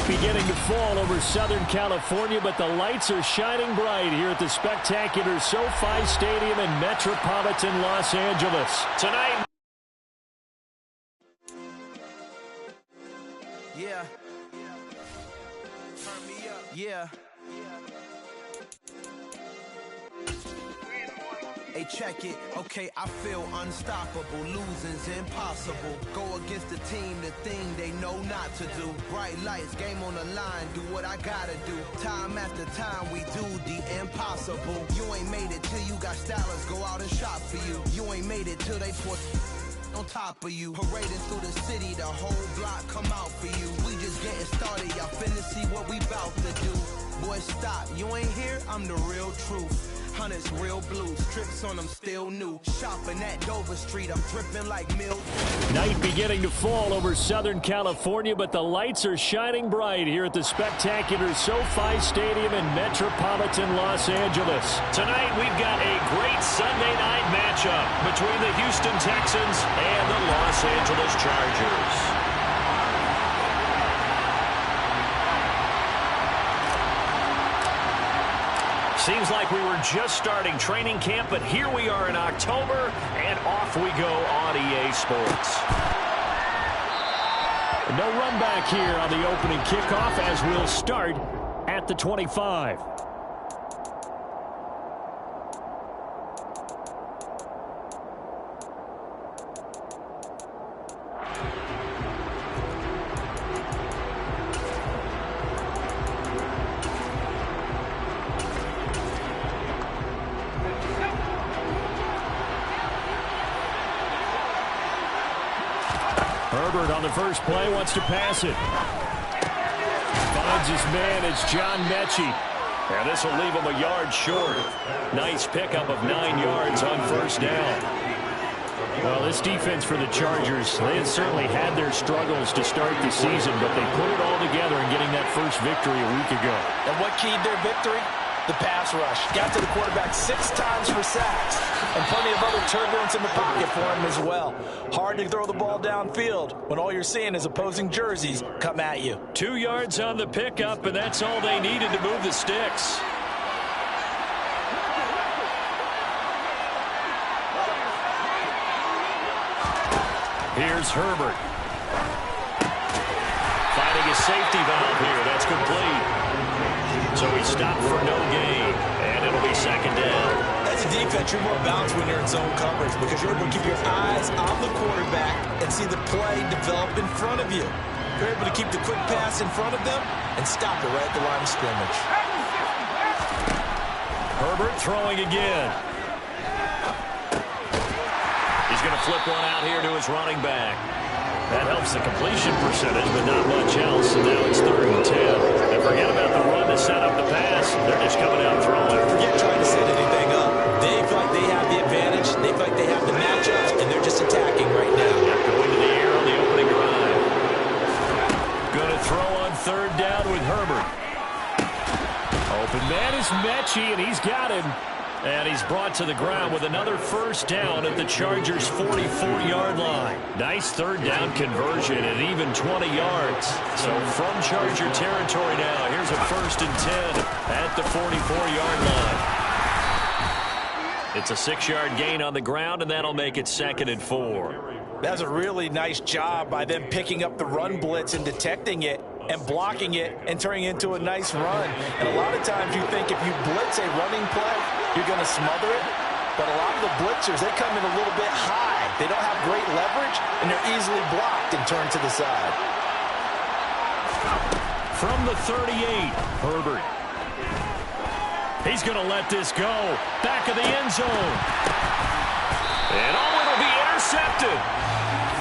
beginning to fall over Southern California, but the lights are shining bright here at the spectacular SoFi Stadium in metropolitan Los Angeles. Tonight. Yeah. Turn me up. Yeah. Hey, check it. Okay, I feel unstoppable. Losing's impossible. Go against the team, the thing they know not to do. Bright lights, game on the line. Do what I gotta do. Time after time, we do the impossible. You ain't made it till you got stylers go out and shop for you. You ain't made it till they put on top of you. Parading through the city, the whole block come out for you. We just getting started, y'all finna see what we bout to do. Boy, stop, you ain't here, I'm the real truth. Hunters, real blue, strips on them still new. Shopping at Dover Street, I'm dripping like milk. Night beginning to fall over Southern California, but the lights are shining bright here at the spectacular SoFi Stadium in metropolitan Los Angeles. Tonight we've got a great Sunday night matchup between the Houston Texans and the Los Angeles Chargers. Seems like we were just starting training camp, but here we are in October, and off we go on EA Sports. No run back here on the opening kickoff as we'll start at the 25. Herbert on the first play wants to pass it. Finds his man, it's John Mechie. And this will leave him a yard short. Nice pickup of 9 yards on first down. Well, this defense for the Chargers, they had certainly had their struggles to start the season, but they put it all together in getting that first victory a week ago. And what keyed their victory? The pass rush. Got to the quarterback 6 times for sacks. And plenty of other turbulence in the pocket for him as well. Hard to throw the ball downfield when all you're seeing is opposing jerseys come at you. 2 yards on the pickup, and that's all they needed to move the sticks. Here's Herbert. Finding a safety valve here. That's complete. So he stopped for no gain, and it'll be second down. As a defense, you're more balanced when you're in zone coverage because you're able to keep your eyes on the quarterback and see the play develop in front of you. You're able to keep the quick pass in front of them and stop it right at the line of scrimmage. Herbert throwing again. He's going to flip one out here to his running back. That helps the completion percentage, but not much else. And now it's 3rd and 10. And forget about the run to set up the pass. They're just coming out throwing. Forget trying to set anything up. They feel like they have the advantage. They feel like they have the matchups, and they're just attacking right now. Going to the air on the opening drive. Going to throw on 3rd down with Herbert. Open man is Mechie, and he's got him. And he's brought to the ground with another first down at the Chargers' 44-yard line. Nice 3rd down conversion at even 20 yards. So from Charger territory now, here's a 1st and 10 at the 44-yard line. It's a 6-yard gain on the ground, and that'll make it 2nd and 4. That's a really nice job by them picking up the run blitz and detecting it and blocking it and turning it into a nice run. And a lot of times you think if you blitz a running play, you're going to smother it. But a lot of the blitzers, they come in a little bit high. They don't have great leverage, and they're easily blocked and turned to the side. From the 38, Herbert. He's going to let this go. Back of the end zone. And it'll be intercepted.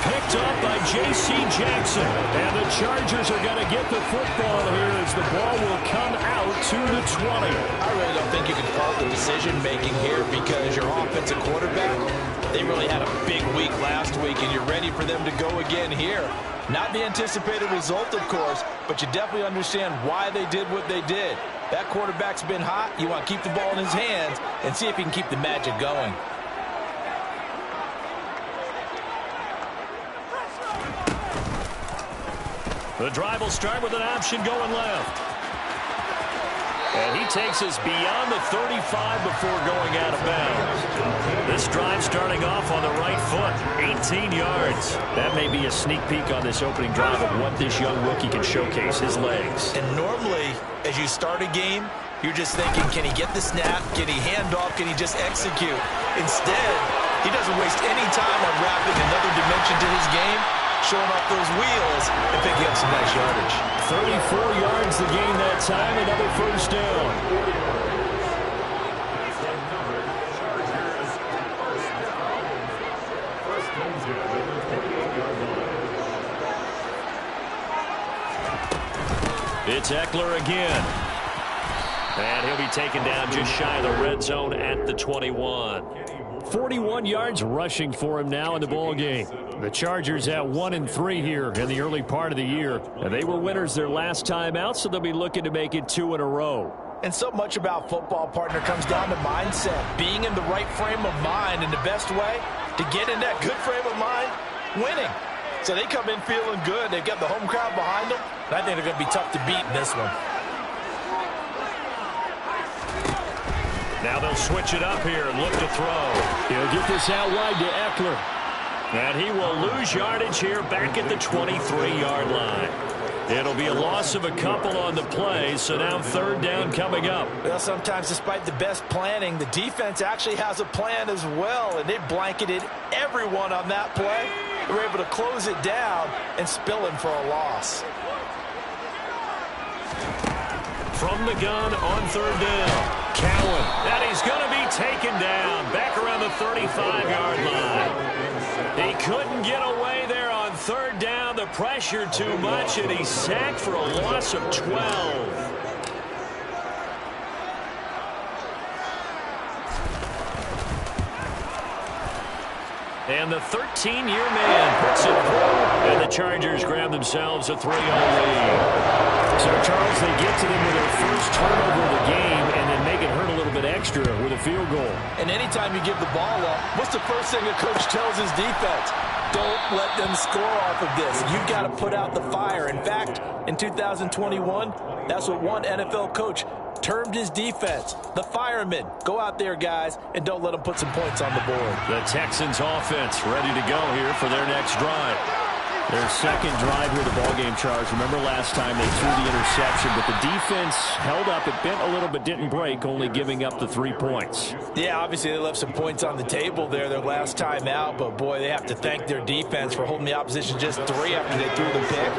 Picked up by J.C. Jackson. And the Chargers are going to get the football here as the ball will come out to the 20. I really don't think you can fault the decision-making here because your offensive quarterback, they really had a big week last week, and you're ready for them to go again here. Not the anticipated result, of course, but you definitely understand why they did what they did. That quarterback's been hot. You want to keep the ball in his hands and see if he can keep the magic going. The drive will start with an option going left. And he takes us beyond the 35 before going out of bounds. This drive starting off on the right foot, 18 yards. That may be a sneak peek on this opening drive of what this young rookie can showcase, his legs. And normally, as you start a game, you're just thinking, can he get the snap? Can he hand off? Can he just execute? Instead, he doesn't waste any time on wrapping another dimension to his game, showing off those wheels and picking up some nice yardage. 34 yards the gain that time, another first down. It's Ekeler again. And he'll be taken down just shy of the red zone at the 21. 41 yards rushing for him now in the ball game. The Chargers at 1-3 here in the early part of the year. And they were winners their last time out, so they'll be looking to make it 2 in a row. And so much about football, partner, comes down to mindset. Being in the right frame of mind, and the best way to get in that good frame of mind, winning. So they come in feeling good. They've got the home crowd behind them. And I think they're going to be tough to beat in this one. Now they'll switch it up here and look to throw. He'll get this out wide to Ekeler. And he will lose yardage here back at the 23-yard line. It'll be a loss of a couple on the play, so now third down coming up. Well, sometimes despite the best planning, the defense actually has a plan as well, and they blanketed everyone on that play. They were able to close it down and spill him for a loss. From the gun on third down. Cowan, and he's going to be taken down back around the 35-yard line. He couldn't get away there on third down. The pressure too much, and he's sacked for a loss of 12. And the 13-year man puts it through, and the Chargers grab themselves a 3-0 lead. So, Charles, they get to them with their first turnover of the game and then make it hurt a little bit extra with a field goal. And anytime you give the ball up, what's the first thing a coach tells his defense? Don't let them score off of this. You've got to put out the fire. In fact, in 2021, that's what one NFL coach termed his defense, the firemen. Go out there, guys, and don't let them put some points on the board. The Texans offense ready to go here for their next drive. Their second drive here, the ballgame, Charge. Remember last time they threw the interception, but the defense held up. It bent a little but didn't break, only giving up the 3 points. Yeah, obviously they left some points on the table there their last time out, but boy, they have to thank their defense for holding the opposition just 3 after they threw the pick.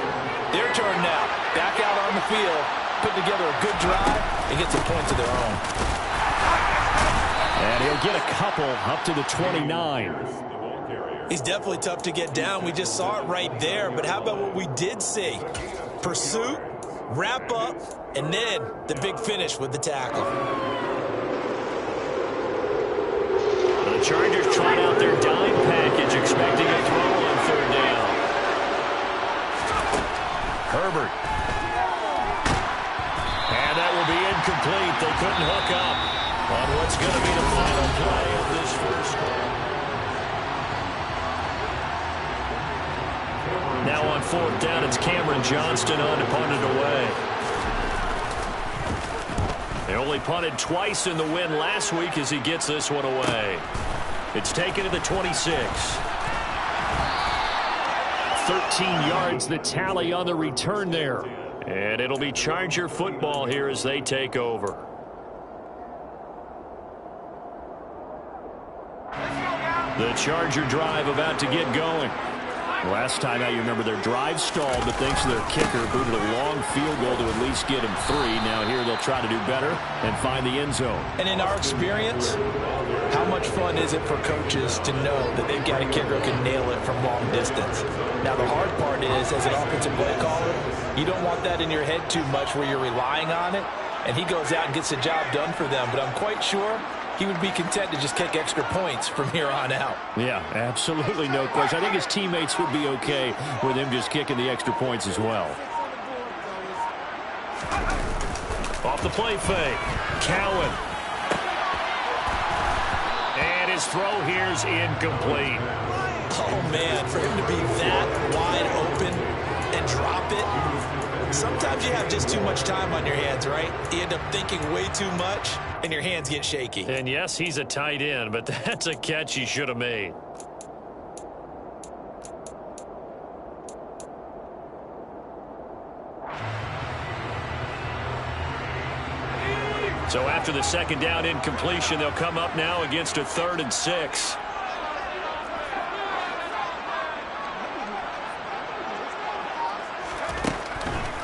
Their turn now. Back out on the field, put together a good drive, and get some points of their own. And he'll get a couple up to the 29. He's definitely tough to get down. We just saw it right there. But how about what we did see? Pursuit, wrap up, and then the big finish with the tackle. The Chargers trying out their dime package, expecting a throw on third down. Herbert. And that will be incomplete. They couldn't hook up on what's going to be the final play of this first quarter. Now on fourth down, it's Cameron Johnston on to punt it away. They only punted twice in the win last week as he gets this one away. It's taken to the 26. 13 yards the tally on the return there. And it'll be Charger football here as they take over. The Charger drive about to get going. Last time out, you remember their drive stalled, but thanks to their kicker, booted a long field goal to at least get him 3. Now here they'll try to do better and find the end zone. And in our experience, how much fun is it for coaches to know that they've got a kicker who can nail it from long distance? Now the hard part is, as an offensive play caller, you don't want that in your head too much where you're relying on it, and he goes out and gets the job done for them. But I'm quite sure he would be content to just kick extra points from here on out. Yeah, absolutely no question. I think his teammates would be okay with him just kicking the extra points as well. Off the play fake. Cowan. And his throw here's incomplete. Oh, man, for him to be that wide open and drop it, Sometimes you have just too much time on your hands, right? You end up thinking way too much, and your hands get shaky. And yes, he's a tight end, but that's a catch he should have made. So after the second down incompletion, they'll come up now against a 3rd and 6.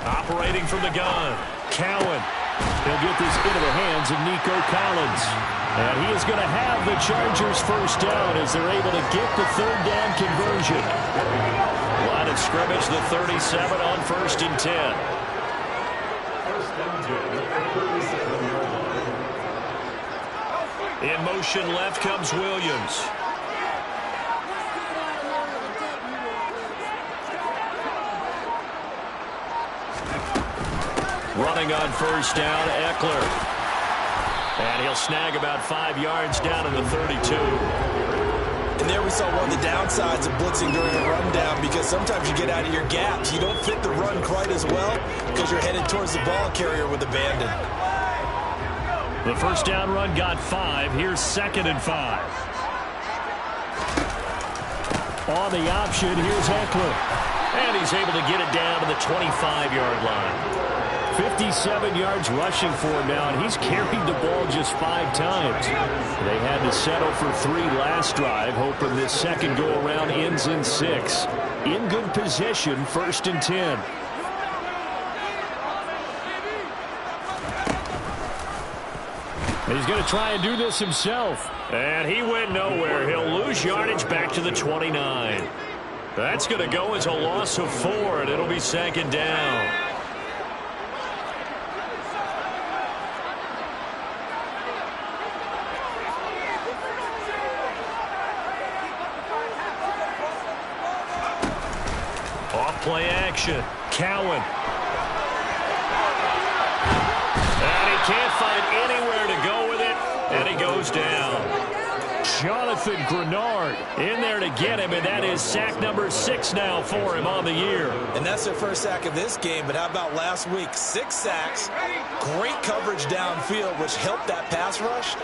Operating from the gun, Cowan. He'll get this into the hands of Nico Collins. And he is going to have the Chargers first down as they're able to get the 3rd down conversion. Line of scrimmage, the 37 on 1st and 10. In motion left comes Williams. Running on first down, Eckler. And he'll snag about 5 yards down in the 32. And there we saw one of the downsides of blitzing during a rundown, because sometimes you get out of your gaps. You don't fit the run quite as well because you're headed towards the ball carrier with abandon. The first down run got 5. Here's 2nd and 5. On the option, here's Eckler. And he's able to get it down to the 25-yard line. 57 yards rushing for him now, and he's carried the ball just 5 times. They had to settle for 3 last drive, hoping this second go-around ends in 6. In good position, 1st and 10. He's going to try and do this himself. And he went nowhere. He'll lose yardage back to the 29. That's going to go as a loss of 4, and it'll be 2nd down. Off-play action. Cowan. And he can't find anywhere to go with it, and he goes down. Jonathan Grenard in there to get him, and that is sack number 6 now for him on the year. And that's their first sack of this game, but how about last week? 6 sacks, great coverage downfield, which helped that pass rush.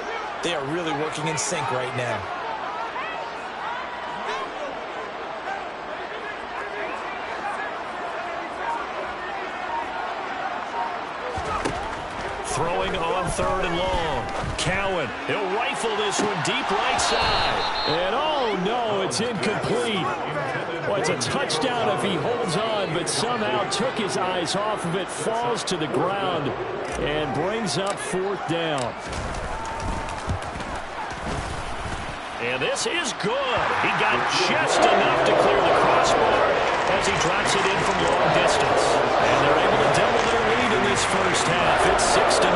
They are really working in sync right now. Throwing on 3rd and long. Cowan, he'll rifle this one deep right side. And oh no, it's incomplete. Well, it's a touchdown if he holds on, but somehow took his eyes off of it, falls to the ground, and brings up 4th down. And this is good. He got just enough to clear the crossbar as he drops it in from long distance. And they're able to double their lead in this first half. It's 6-0.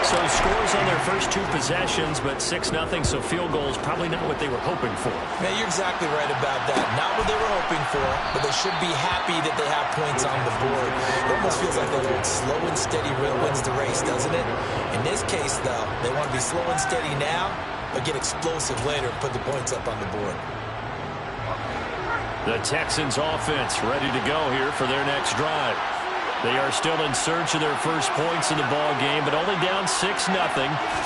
So scores on their first 2 possessions, but 6-0, so field goals probably not what they were hoping for. Man, you're exactly right about that. Not what they were hoping for, but they should be happy that they have points on the board. It almost feels like that old slow and steady wins the race, doesn't it? In this case, though, they want to be slow and steady now, but get explosive later and put the points up on the board. The Texans offense ready to go here for their next drive. They are still in search of their first points in the ball game, but only down 6-0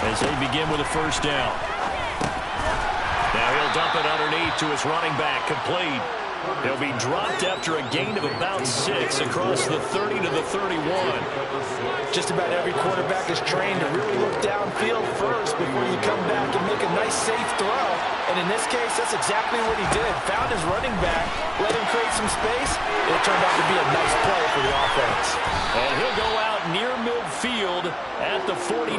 as they begin with a first down. Now he'll dump it underneath to his running back, complete. He'll be dropped after a gain of about 6 across the 30 to the 31. Just about every quarterback is trained to really look downfield first before you come back and make a nice, safe throw. And in this case, that's exactly what he did. Found his running back, let him create some space. It turned out to be a nice play for the offense. And he'll go out near midfield at the 49.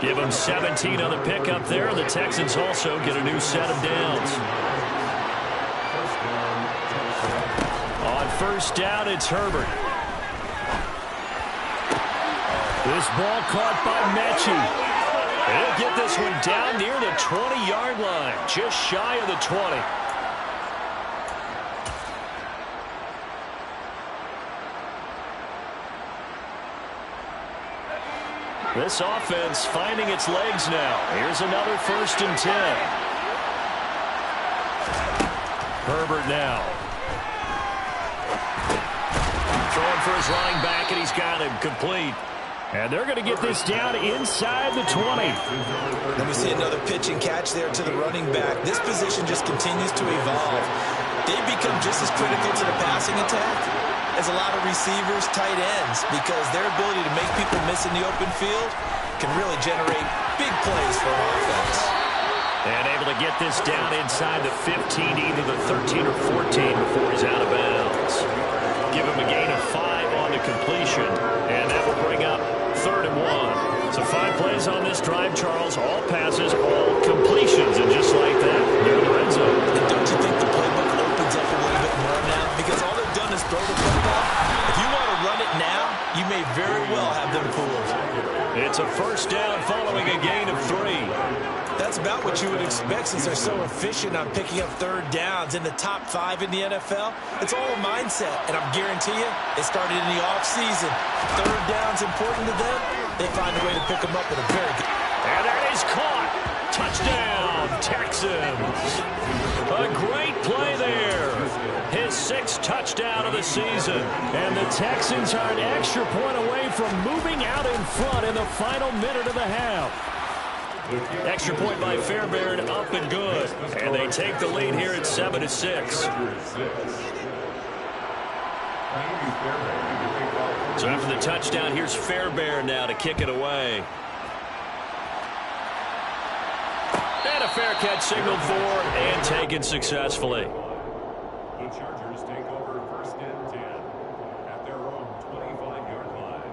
Give him 17 on the pickup there. The Texans also get a new set of downs. On first down, it's Herbert. This ball caught by Mechie. He'll get this one down near the 20-yard line, just shy of the 20. This offense finding its legs now. Here's another 1st and 10. Herbert now. Throwing for his running back, and he's got him complete. And they're going to get this down inside the 20. Let me see another pitch and catch there to the running back. This position just continues to evolve. They become just as critical to the passing attack as a lot of receivers, tight ends, because their ability to make people miss in the open field can really generate big plays for an offense. And able to get this down inside the 15, either the 13 or 14 before he's out of bounds. Give him a gain of 5 on the completion, and that will bring up 3rd and 1. So 5 plays on this drive, Charles. All passes, all completions, and just like that, they're in the red zone. And don't you think the playbook opens up a little bit more now? Because all they've done is throw the football. If you want to run it now, you may very well have them fooled. It's a first down following a gain of 3. That's about what you would expect since they're so efficient on picking up 3rd downs in the top 5 in the NFL. It's all a mindset, and I'm guarantee you, it started in the offseason. 3rd down's important to them. They find a way to pick them up at a very good... And that is caught. Touchdown, Texans. A great play there. His 6th touchdown of the season. And the Texans are an extra point away from moving out in front in the final minute of the half. Extra point by Fairbairn, up and good. And they take the lead here at 7-6. So after the touchdown, here's Fairbairn now to kick it away. And a fair catch signaled for and taken successfully. The Chargers take over 1st and 10 at their own 25-yard line.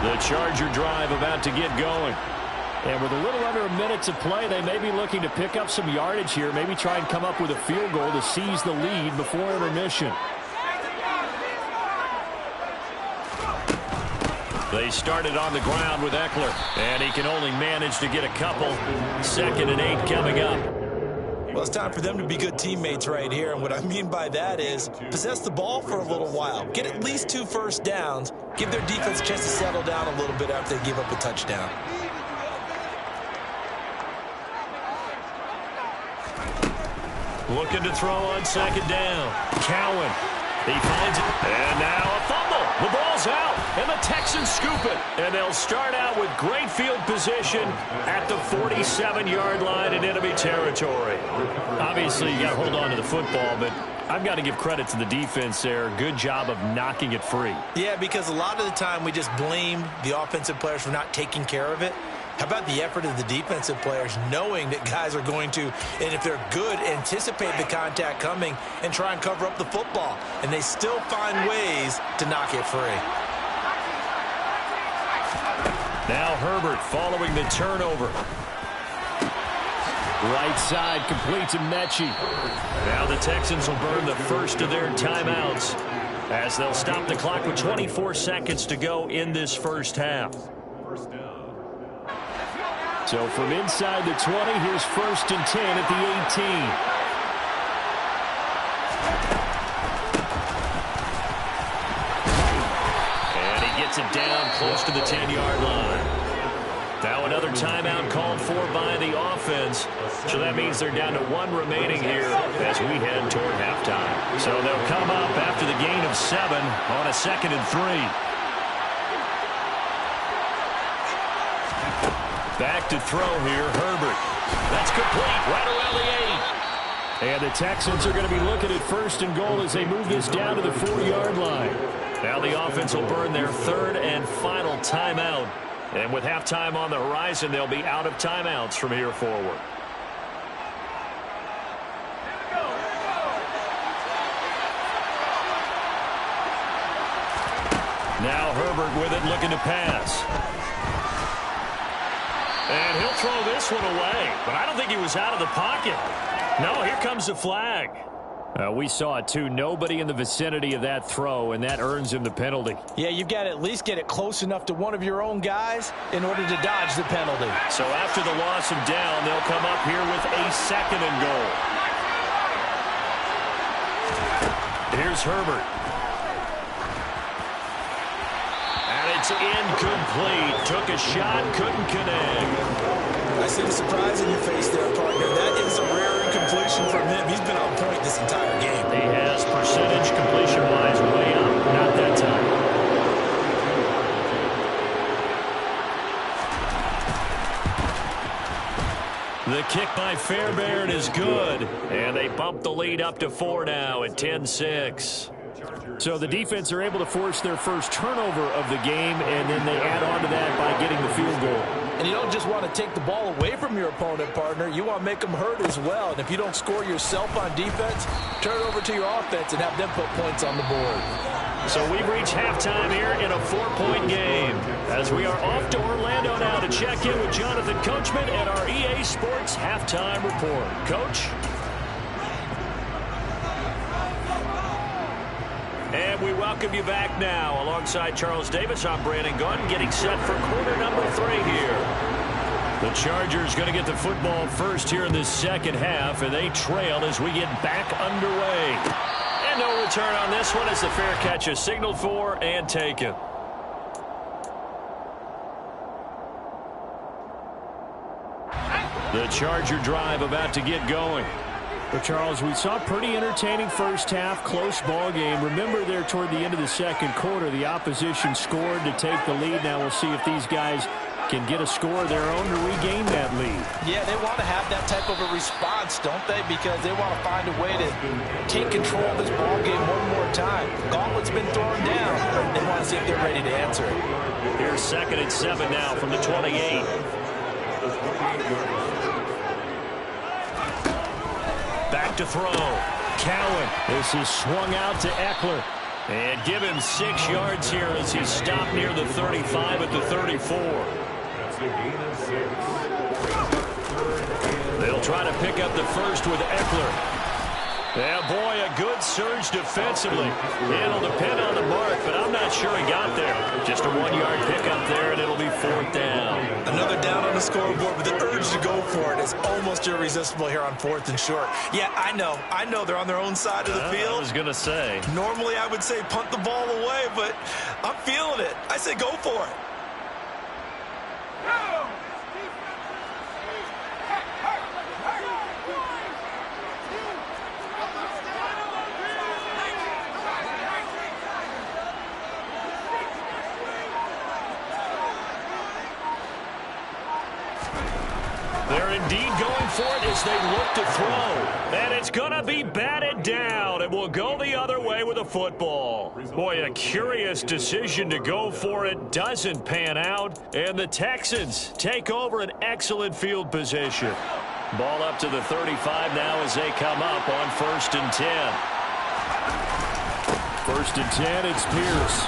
The Charger drive about to get going. And with a little under a minute to play, they may be looking to pick up some yardage here, maybe try and come up with a field goal to seize the lead before intermission. They started on the ground with Eckler, and he can only manage to get a couple. 2nd and 8 coming up. Well, it's time for them to be good teammates right here, and what I mean by that is possess the ball for a little while. Get at least 2 first downs. Give their defense a chance to settle down a little bit after they give up a touchdown. Looking to throw on 2nd down. Cowan. He finds it. And now a fumble. The ball's out. And the Texans scoop it. And they'll start out with great field position at the 47-yard line in enemy territory. Obviously, you got to hold on to the football, but I've got to give credit to the defense there. Good job of knocking it free. Yeah, because a lot of the time we just blame the offensive players for not taking care of it. How about the effort of the defensive players knowing that guys are going to, and if they're good, anticipate the contact coming and try and cover up the football. And they still find ways to knock it free. Now Herbert following the turnover. Right side complete to Mechie. Now the Texans will burn the first of their timeouts as they'll stop the clock with 24 seconds to go in this first half. So from inside the 20, here's 1st and 10 at the 18. And he gets it down close to the 10-yard line. Now another timeout called for by the offense. So that means they're down to 1 remaining here as we head toward halftime. So they'll come up after the gain of 7 on a 2nd and 3. Back to throw here, Herbert. That's complete, right around the 8. And the Texans are going to be looking at 1st and goal as they move this down to the 4-yard line. Now the offense will burn their 3rd and final timeout. And with halftime on the horizon, they'll be out of timeouts from here forward. Now Herbert with it, looking to pass. And he'll throw this one away, but I don't think he was out of the pocket. No, here comes the flag. We saw it, too. Nobody in the vicinity of that throw, and that earns him the penalty. Yeah, you've got to at least get it close enough to one of your own guys in order to dodge the penalty. So after the loss of down, they'll come up here with a 2nd and goal. Here's Herbert. And it's incomplete. Took a shot, couldn't connect. I see the surprise in your face there, partner. That is a rare incompletion The kick by Fairbairn is good, and they bump the lead up to 4 now at 10-6. So the defense are able to force their first turnover of the game, and then they add on to that by getting the field goal. And you don't just want to take the ball away from your opponent, partner. You want to make them hurt as well. And if you don't score yourself on defense, turn it over to your offense and have them put points on the board. So we've reached halftime here in a 4-point game. As we are off to Orlando now to check in with Jonathan Coachman and our EA Sports Halftime Report. Coach? And we welcome you back now. Alongside Charles Davis, I'm Brandon Gaudin, getting set for quarter number 3 here. The Chargers going to get the football first here in this second half, and they trail as we get back underway. And no return on this one as the fair catch is signaled for and taken. The Charger drive about to get going. Well, Charles, we saw a pretty entertaining first half, close ball game. Remember there toward the end of the second quarter, the opposition scored to take the lead. Now we'll see if these guys can get a score of their own to regain that lead. Yeah, they want to have that type of a response, don't they? Because they want to find a way to take control of this ball game one more time. Gauntlet's been thrown down. They want to see if they're ready to answer it. Here's 2nd and 7 now from the 28. Back to throw. Cowan. This is swung out to Eckler. And give him 6 yards here as he's stopped near the 35 at the 34. That's a gain of 6. They'll try to pick up the first with Eckler. Yeah, boy, a good surge defensively. It'll depend on the mark, but I'm not sure he got there. Just a 1-yard pickup there, and it'll be 4th down. Another down on the scoreboard, but the urge to go for it is almost irresistible here on 4th and short. Yeah, I know they're on their own side of the field. I was going to say. Normally I would say punt the ball away, but I'm feeling it. I say go for it. They're indeed going for it as they look to throw. And it's going to be batted down. It will go the other way with a football. Boy, a curious decision to go for it. Doesn't pan out. And the Texans take over an excellent field position. Ball up to the 35 now as they come up on 1st and 10. 1st and 10, it's Pierce.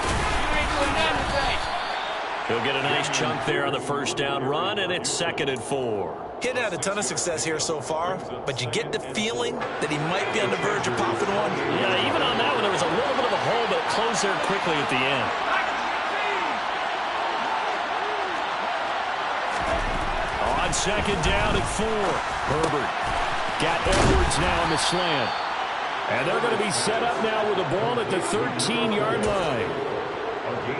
He'll get a nice chunk there on the first down run, and it's 2nd and 4. He hadn't had a ton of success here so far, but you get the feeling that he might be on the verge of popping one. Yeah, even on that one, there was a little bit of a hole, but it closed there quickly at the end. On 2nd down at 4, Herbert got Edwards now in the slant. And they're going to be set up now with the ball at the 13-yard line.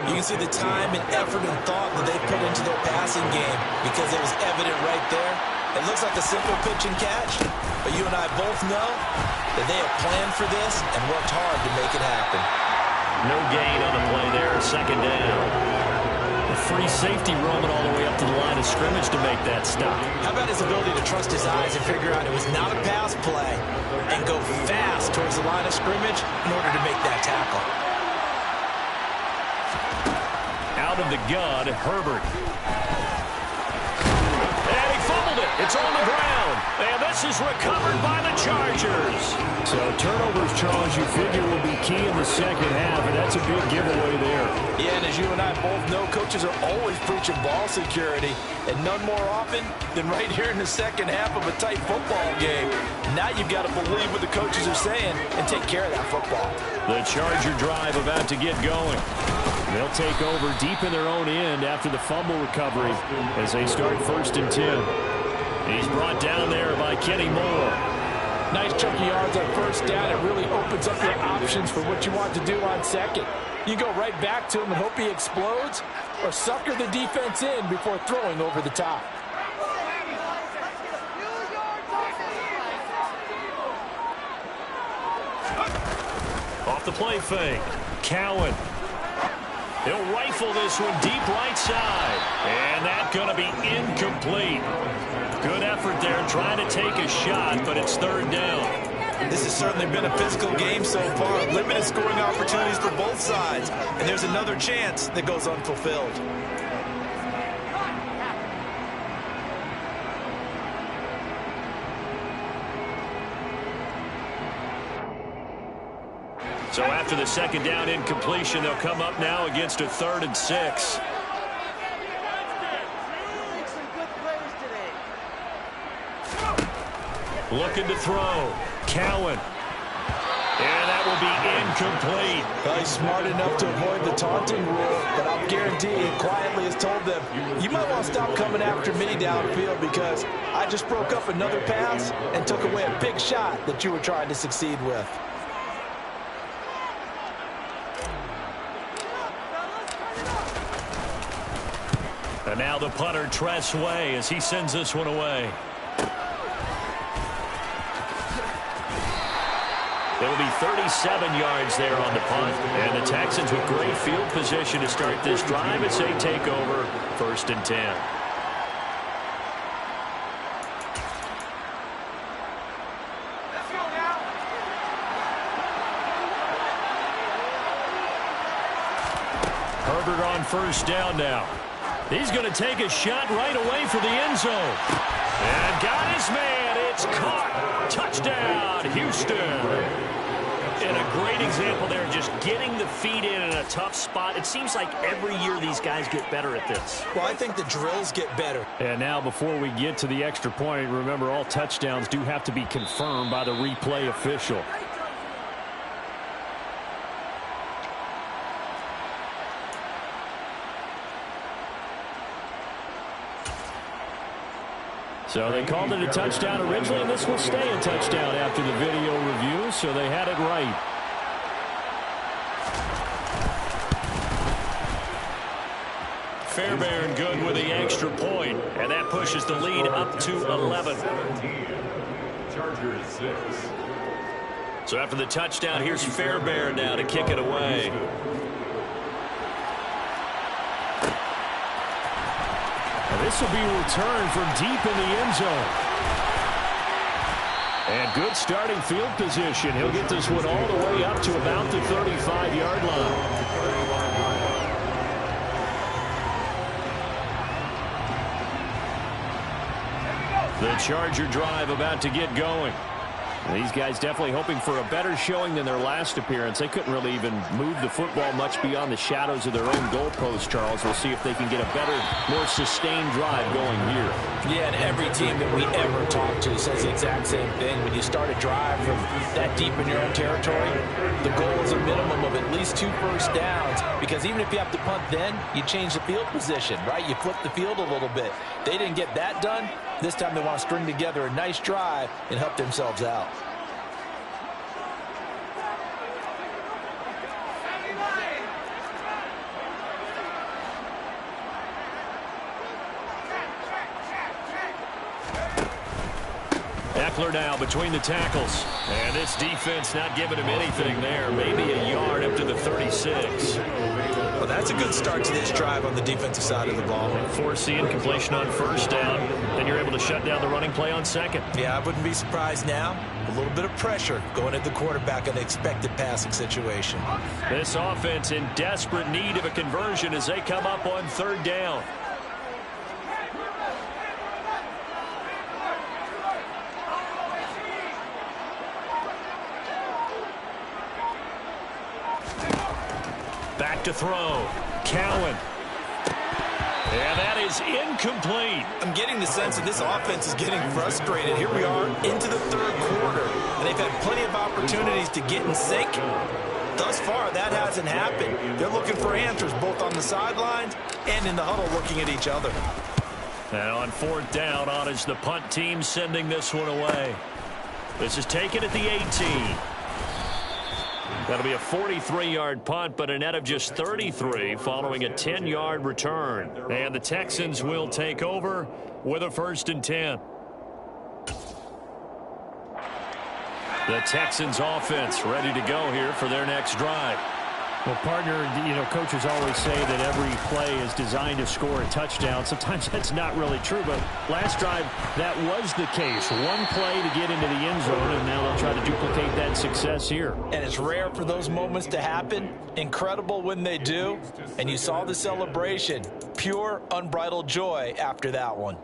You can see the time and effort and thought that they put into their passing game because it was evident right there. It looks like a simple pitch and catch, but you and I both know that they have planned for this and worked hard to make it happen. No gain on the play there, 2nd down. The free safety roaming all the way up to the line of scrimmage to make that stop. How about his ability to trust his eyes and figure out it was not a pass play and go fast towards the line of scrimmage in order to make that tackle. Out of the gun, Herbert. And he fumbled it. It's on the ground. And this is recovered by the Chargers. So turnovers, Charles, you figure will be key in the second half, and that's a big giveaway there. Yeah, and as you and I both know, coaches are always preaching ball security, and none more often than right here in the second half of a tight football game. Now you've got to believe what the coaches are saying and take care of that football. The Charger drive about to get going. They'll take over deep in their own end after the fumble recovery as they start 1st and 10. He's brought down there by Kenny Moore. Nice chunk of yards on 1st down. It really opens up your options for what you want to do on 2nd. You go right back to him and hope he explodes, or sucker the defense in before throwing over the top. Off the play fake. Cowan. He'll rifle this one deep right side. And that's going to be incomplete. Good effort there trying to take a shot, but it's third down. This has certainly been a physical game so far. Limited scoring opportunities for both sides. And there's another chance that goes unfulfilled. So after the second down incompletion, they'll come up now against a 3rd and 6. Looking to throw. Cowan. And that will be incomplete. Well, he's smart enough to avoid the taunting rule, but I'll guarantee he quietly has told them, you might want to stop coming after me downfield because I just broke up another pass and took away a big shot that you were trying to succeed with. And now the punter, Tress Way, as he sends this one away. It will be 37 yards there on the punt. And the Texans with great field position to start this drive as they take over 1st and 10. Herbert on 1st down now. He's going to take a shot right away for the end zone. And got his man. It's caught. Touchdown, Houston. And a great example there, just getting the feet in a tough spot. It seems like every year these guys get better at this. Well, I think the drills get better. And now before we get to the extra point, remember all touchdowns do have to be confirmed by the replay official. So they called it a touchdown originally, and this will stay a touchdown after the video review, so they had it right. Fairbairn good with the extra point, and that pushes the lead up to 11. Chargers 6. So after the touchdown, here's Fairbairn now to kick it away. This will be returned from deep in the end zone. And good starting field position. He'll get this one all the way up to about the 35-yard line. The Charger drive about to get going. These guys definitely hoping for a better showing than their last appearance. They couldn't really even move the football much beyond the shadows of their own goalpost, Charles. We'll see if they can get a better, more sustained drive going here. Yeah, and every team that we ever talk to says the exact same thing. When you start a drive from that deep in your own territory, the goal is a minimum of at least 2 first downs, because even if you have to punt then, you change the field position, right? You flip the field a little bit. They didn't get that done. This time they want to string together a nice drive and help themselves out. Eckler now between the tackles. And this defense not giving him anything there. Maybe a yard up to the 36. Well, that's a good start to this drive on the defensive side of the ball. Force the incompletion on 1st down. Then you're able to shut down the running play on 2nd. Yeah, I wouldn't be surprised now. A little bit of pressure going at the quarterback in an expected passing situation. This offense in desperate need of a conversion as they come up on 3rd down. Back to throw. Cowan. And that is incomplete. I'm getting the sense that this offense is getting frustrated. Here we are into the 3rd quarter, and they've had plenty of opportunities to get in sync. Thus far, that hasn't happened. They're looking for answers both on the sidelines and in the huddle looking at each other. And on 4th down, on is the punt team sending this one away. This is taken at the 18. That'll be a 43-yard punt, but a net of just 33 following a 10-yard return. And the Texans will take over with a 1st and 10. The Texans offense ready to go here for their next drive. Well, partner, coaches always say that every play is designed to score a touchdown. Sometimes that's not really true, but last drive, that was the case. One play to get into the end zone, and now they'll try to duplicate that success here. And it's rare for those moments to happen. Incredible when they do. And you saw the celebration. Pure, unbridled joy after that one.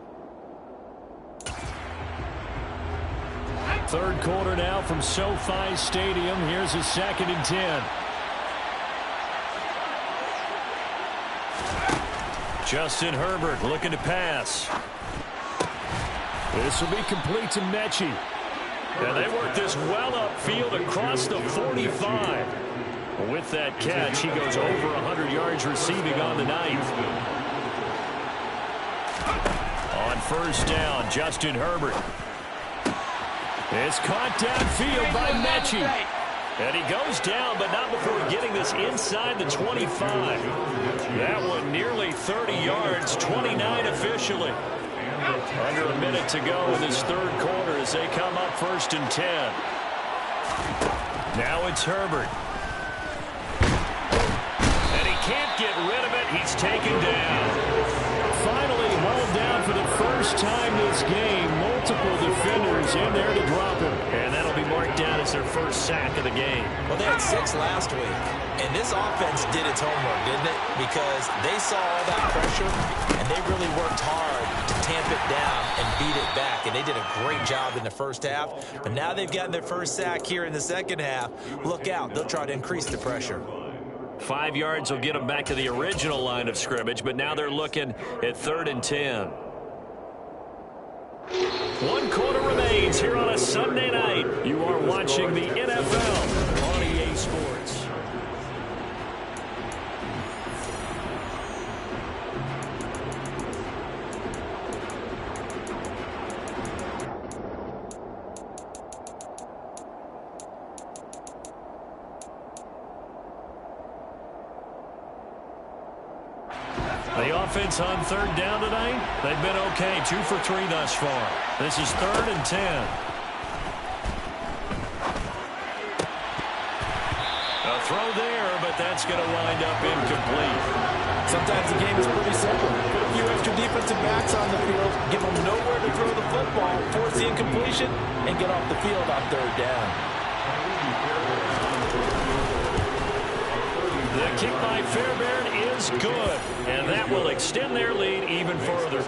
Third quarter now from SoFi Stadium. Here's a 2nd and 10. Justin Herbert looking to pass. This will be complete to Mechie. And they work this well upfield across the 45. With that catch, he goes over 100 yards receiving on the night. On first down, Justin Herbert. It's caught downfield by Mechie. And he goes down, but not before getting this inside the 25. That one nearly 30 yards, 29 officially. Under a minute to go in this third quarter as they come up 1st and 10. Now it's Herbert. And he can't get rid of it. He's taken down. Finally hauled down for the first time this game. Multiple defenders in there to drop him. And that'll be marked down as their first sack of the game. Well, they had 6 last week. And this offense did its homework, didn't it? Because they saw all that pressure, and they really worked hard to tamp it down and beat it back. And they did a great job in the first half. But now they've gotten their first sack here in the second half. Look out. They'll try to increase the pressure. 5 yards will get them back to the original line of scrimmage, but now they're looking at 3rd and 10. 1 quarter remains here on a Sunday night. You are watching the NFL on EA Sports. The offense on 3rd down tonight, they've been okay. 2 for 3 thus far. This is 3rd and 10. A throw there, but that's going to wind up incomplete. Sometimes the game is pretty simple. Put a few extra defensive backs on the field, give them nowhere to throw the football, force the incompletion, and get off the field on 3rd down. The kick by Fairbairn is good, and that will extend their lead even further.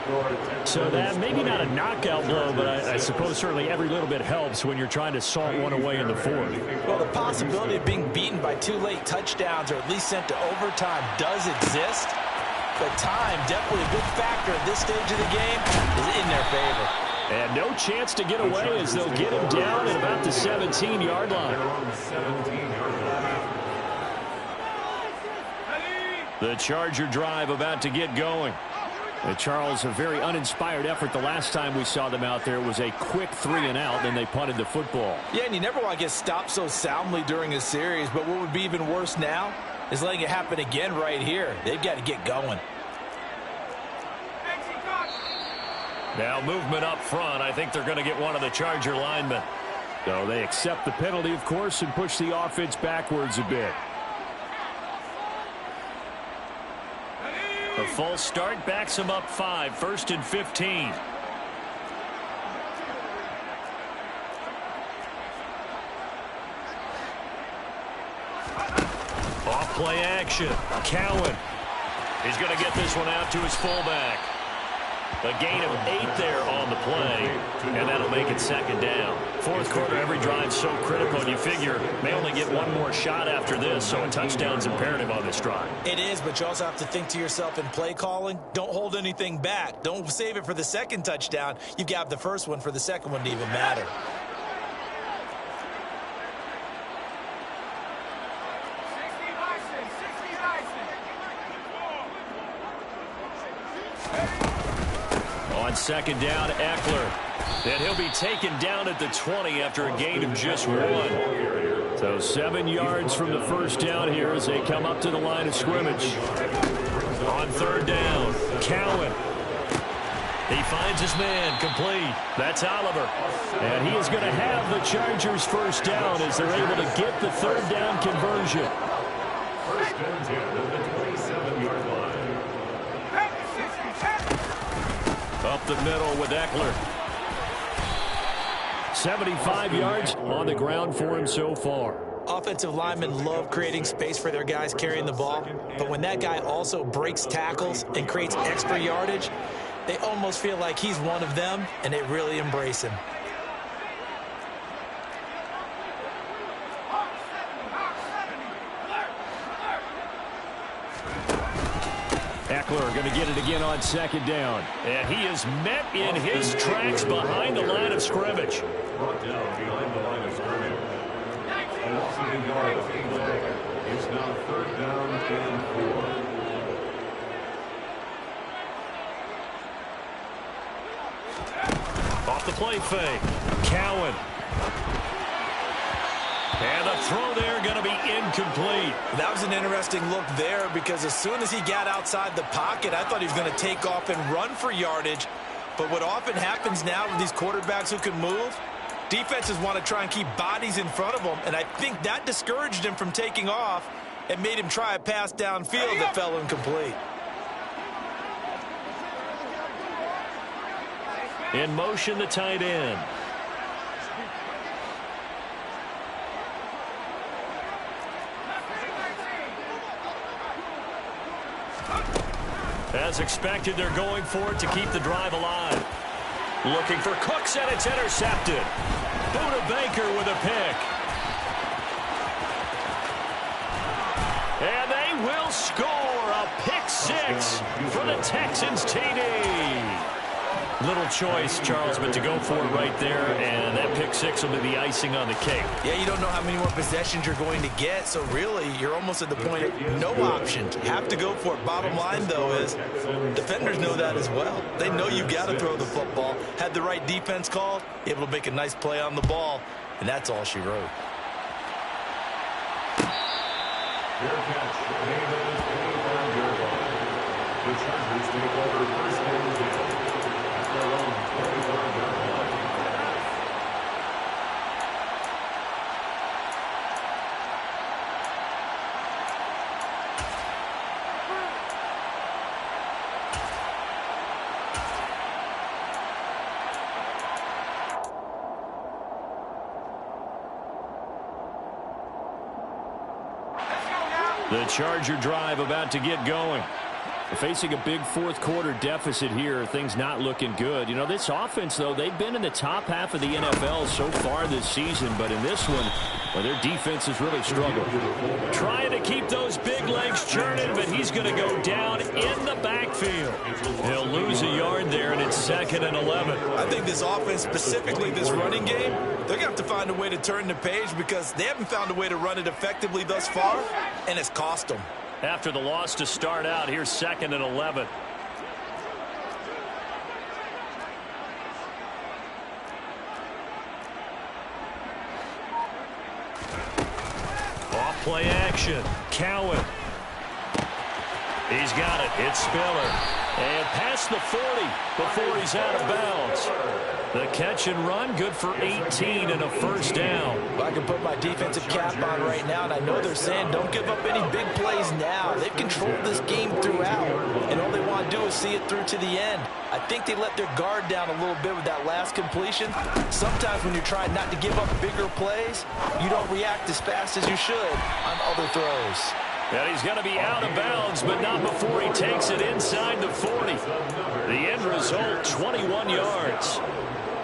So that maybe not a knockout blow, but I suppose certainly every little bit helps when you're trying to salt one away in the 4th. Well, the possibility of being beaten by 2 late touchdowns or at least sent to overtime does exist, but time, definitely a good factor at this stage of the game, is in their favor. And no chance to get away as they'll get him down at about the 17-yard line. The Charger drive about to get going. Charles, a very uninspired effort the last time we saw them out there. It was a quick 3 and out, then they punted the football. Yeah, and you never want to get stopped so soundly during a series, but what would be even worse now is letting it happen again right here. They've got to get going. Now movement up front. I think they're going to get one of the Charger linemen. So they accept the penalty, of course, and push the offense backwards a bit. A false start backs him up 5. 1st and 15. Off play action. Cowan. He's going to get this one out to his fullback. A gain of 8 there on the play, and that'll make it 2nd down. 4th quarter, every drive's so critical, and you figure may only get one more shot after this, so a touchdown's imperative on this drive. It is, but you also have to think to yourself in play calling, don't hold anything back. Don't save it for the 2nd touchdown. You've got the first one for the 2nd one to even matter. On 2nd down, Eckler. And he'll be taken down at the 20 after a gain of just 1. So 7 yards from the first down here as they come up to the line of scrimmage. On 3rd down, Cowan. He finds his man, complete. That's Oliver. And he is going to have the Chargers first down as they're able to get the 3rd down conversion. First and 10 at the 27-yard line. Up the middle with Eckler. 75 yards on the ground for him so far. Offensive linemen love creating space for their guys carrying the ball, but when that guy also breaks tackles and creates extra yardage, they almost feel like he's one of them, and they really embrace him. Eckler going to get it again on second down. And he is met in his tracks behind the line of scrimmage. Brought down behind the line of scrimmage. A loss of a yard of England. It's now third down and 4. Off the play fake. Cowan. And the throw there going to be incomplete. That was an interesting look there because as soon as he got outside the pocket, I thought he was going to take off and run for yardage. But what often happens now with these quarterbacks who can move, defenses want to try and keep bodies in front of them, and I think that discouraged him from taking off and made him try a pass downfield that fell incomplete. In motion, the tight end. As expected, they're going for it to keep the drive alive. Looking for Cooks, and it's intercepted. Buda Baker with a pick. And they will score a pick six for the Texans TD. Little choice, Charles, but to go for it right there, and that pick six will be the icing on the cake. Yeah, you don't know how many more possessions you're going to get, so really you're almost at the point of no options. Have to go for it. Bottom line, though, is defenders know that as well. They know you've got to throw the football. Had the right defense called, able to make a nice play on the ball, and that's all she wrote. Fair catch. Made at the 25-yard line. The Chargers take over first and 10 at their own 25-yard line. The Charger drive about to get going. They're facing a big fourth quarter deficit here. Things not looking good. You know, this offense, though, they've been in the top half of the NFL so far this season. But in this one, well, their defense has really struggled. Trying to keep those big legs churning, but he's going to go down in the backfield. He'll lose a yard there, and it's 2nd and 11. I think this offense, specifically this running game, they're going to have to find a way to turn the page because they haven't found a way to run it effectively thus far, and it's cost them. After the loss to start out, here's 2nd and 11. Off play action. Cowan. He's got it. It's Spiller. And past the 40 before he's out of bounds. The catch and run, good for 18 and a first down. Well, I can put my defensive cap on right now, and I know they're saying don't give up any big plays now. They've controlled this game throughout, and all they want to do is see it through to the end. I think they let their guard down a little bit with that last completion. Sometimes when you're trying not to give up bigger plays, you don't react as fast as you should on other throws. And he's going to be out of bounds, but not before he takes it inside the 40. The end result, 21 yards.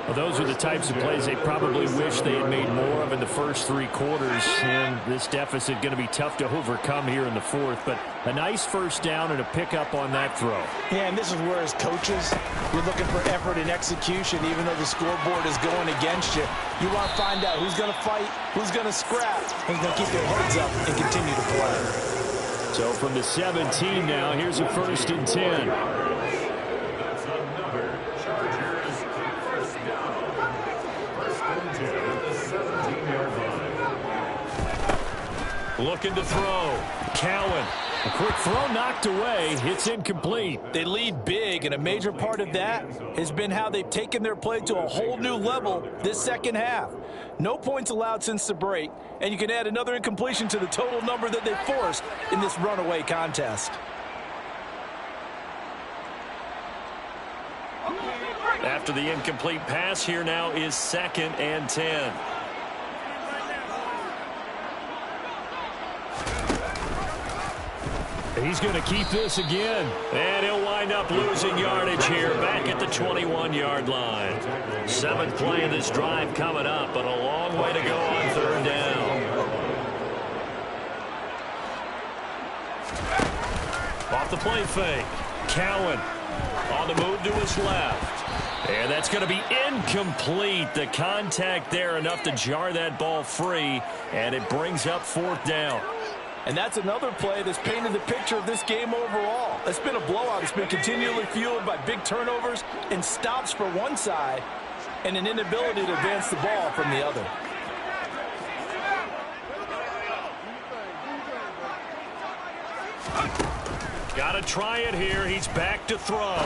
Well, those are the types of plays they probably wish they had made more of in the first three quarters. And this deficit going to be tough to overcome here in the fourth. But a nice first down and a pickup on that throw. Yeah, and this is where, as coaches, you're looking for effort and execution, even though the scoreboard is going against you. You want to find out who's going to fight, who's going to scrap, who's going to keep their heads up and continue to play. So from the 17 now, here's a 1st and 10. That's another Chargers first down. 1st and 10 at the 17-yard line. Looking to throw. Cowan. A quick throw knocked away. It's incomplete. They lead big, and a major part of that has been how they've taken their play to a whole new level this second half. No points allowed since the break, and you can add another incompletion to the total number that they forced in this runaway contest. After the incomplete pass, here now is 2nd and 10. He's going to keep this again. And he'll wind up losing yardage here back at the 21-yard line. 7th play of this drive coming up, but a long way to go on 3rd down. Off the play fake. Cowan on the move to his left. And that's going to be incomplete. The contact there enough to jar that ball free, and it brings up 4th down. And that's another play that's painted the picture of this game overall. It's been a blowout. It's been continually fueled by big turnovers and stops for one side and an inability to advance the ball from the other. Got to try it here. He's back to throw.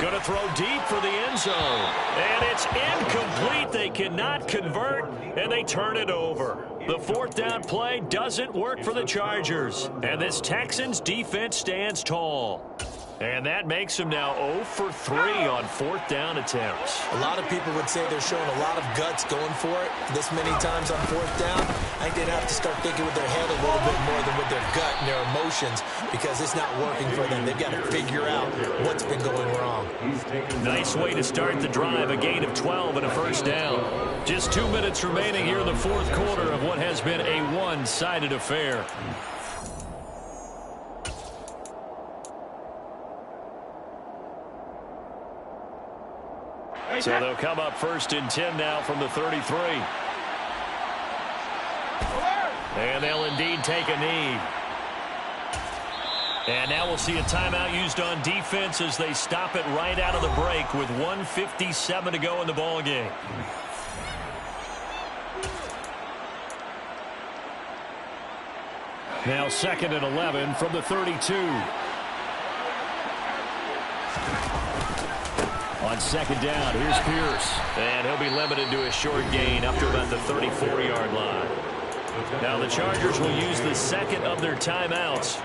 Going to throw deep for the end zone. And it's incomplete. They cannot convert, and they turn it over. The 4th down play doesn't work for the Chargers. And this Texans defense stands tall. And that makes them now 0 for 3 on 4th down attempts. A lot of people would say they're showing a lot of guts going for it this many times on 4th down. I think they'd have to start thinking with their head a little bit more than with their gut and their emotions, because it's not working for them. They've got to figure out what's been going wrong. Nice way to start the drive, a gain of 12 and a 1st down. Just 2 minutes remaining here in the 4th quarter of what has been a one-sided affair. So they'll come up 1st and 10 now from the 33. And they'll indeed take a knee. And now we'll see a timeout used on defense as they stop it right out of the break with 1:57 to go in the ball game. Now 2nd and 11 from the 32. On 2nd down, here's Pierce. And he'll be limited to a short gain up to about the 34-yard line. Now the Chargers will use the 2nd of their timeouts.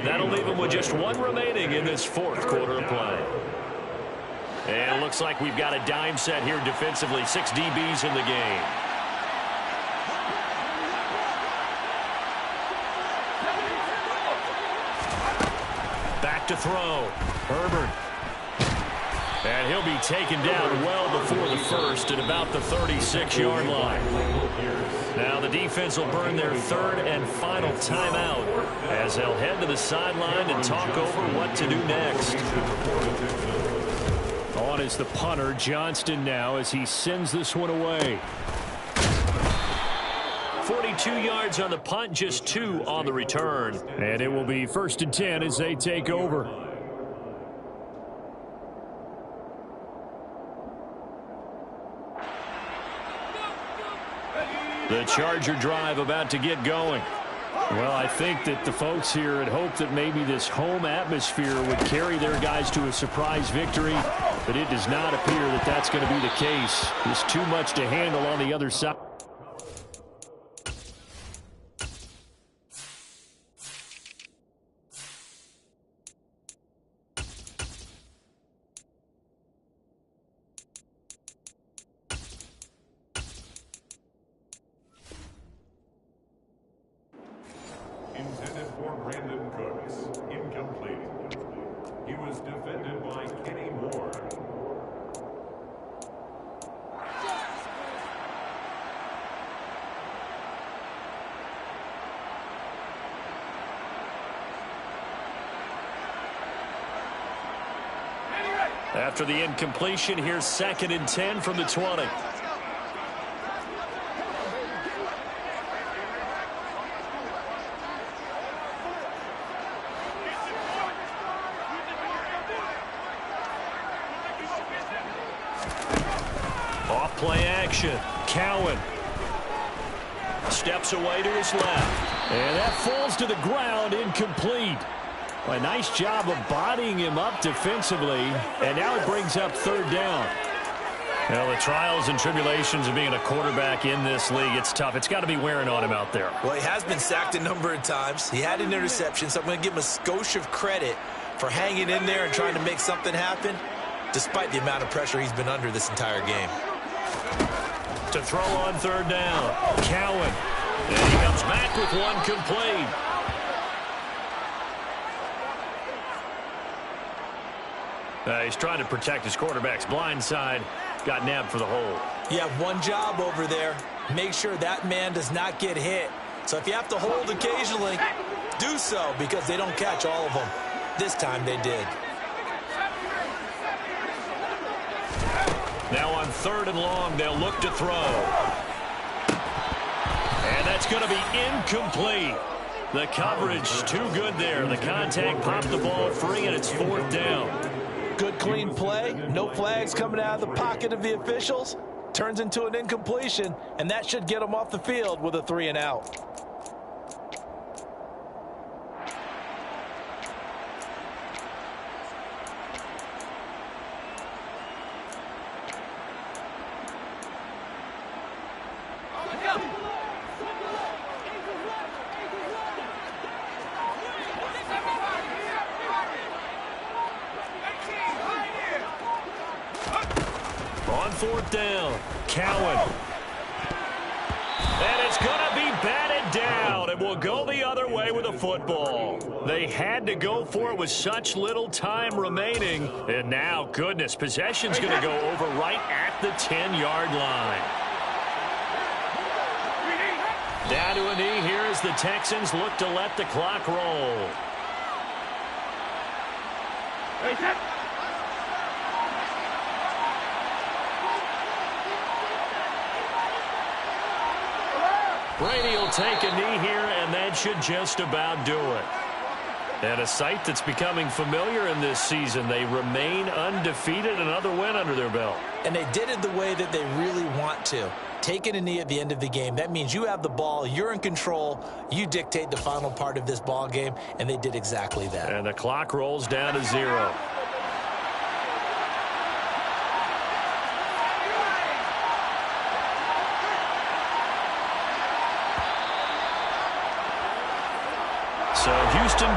That'll leave them with just 1 remaining in this 4th quarter of play. And it looks like we've got a dime set here defensively. 6 DBs in the game. Back to throw. Herbert. And he'll be taken down well before the 1st at about the 36-yard line. Now the defense will burn their 3rd and final timeout as they'll head to the sideline and talk over what to do next. On is the punter, Johnston, now as he sends this one away. 42 yards on the punt, just 2 on the return. And it will be 1st and 10 as they take over. The Charger drive about to get going. Well, I think that the folks here had hoped that maybe this home atmosphere would carry their guys to a surprise victory, but it does not appear that that's going to be the case. There's too much to handle on the other side. Intended for Brandon Cooks. Incomplete. He was defended by Kenny Moore. After the incompletion, here's 2nd and 10 from the 20. Off-play action. Cowan steps away to his left. And that falls to the ground, incomplete. A nice job of bodying him up defensively, and now it brings up third down. Well, the trials and tribulations of being a quarterback in this league, it's tough. It's got to be wearing on him out there. Well, he has been sacked a number of times. He had an interception, so I'm going to give him a skosh of credit for hanging in there and trying to make something happen, despite the amount of pressure he's been under this entire game. To throw on third down, Cowan. And he comes back with one complete. He's trying to protect his quarterback's blind side. Got nabbed for the hole. You have one job over there. Make sure that man does not get hit. So if you have to hold occasionally, do so, because they don't catch all of them. This time they did. Now on third and long, they'll look to throw. And that's going to be incomplete. The coverage too good there. The contact popped the ball free, and it's fourth down. Good, clean play. No flags coming out of the pocket of the officials. Turns into an incompletion, and that should get them off the field with a 3 and out. On fourth down, Cowan. And it's going to be batted down, and will go the other way with the football. They had to go for it with such little time remaining. And now, goodness, possession's going to go over right at the 10-yard line. Down to a knee here as the Texans look to let the clock roll. Brady will take a knee here, and that should just about do it. And a sight that's becoming familiar in this season. They remain undefeated, another win under their belt. And they did it the way that they really want to. Taking a knee at the end of the game, that means you have the ball, you're in control, you dictate the final part of this ball game, and they did exactly that. And the clock rolls down to 0. So Houston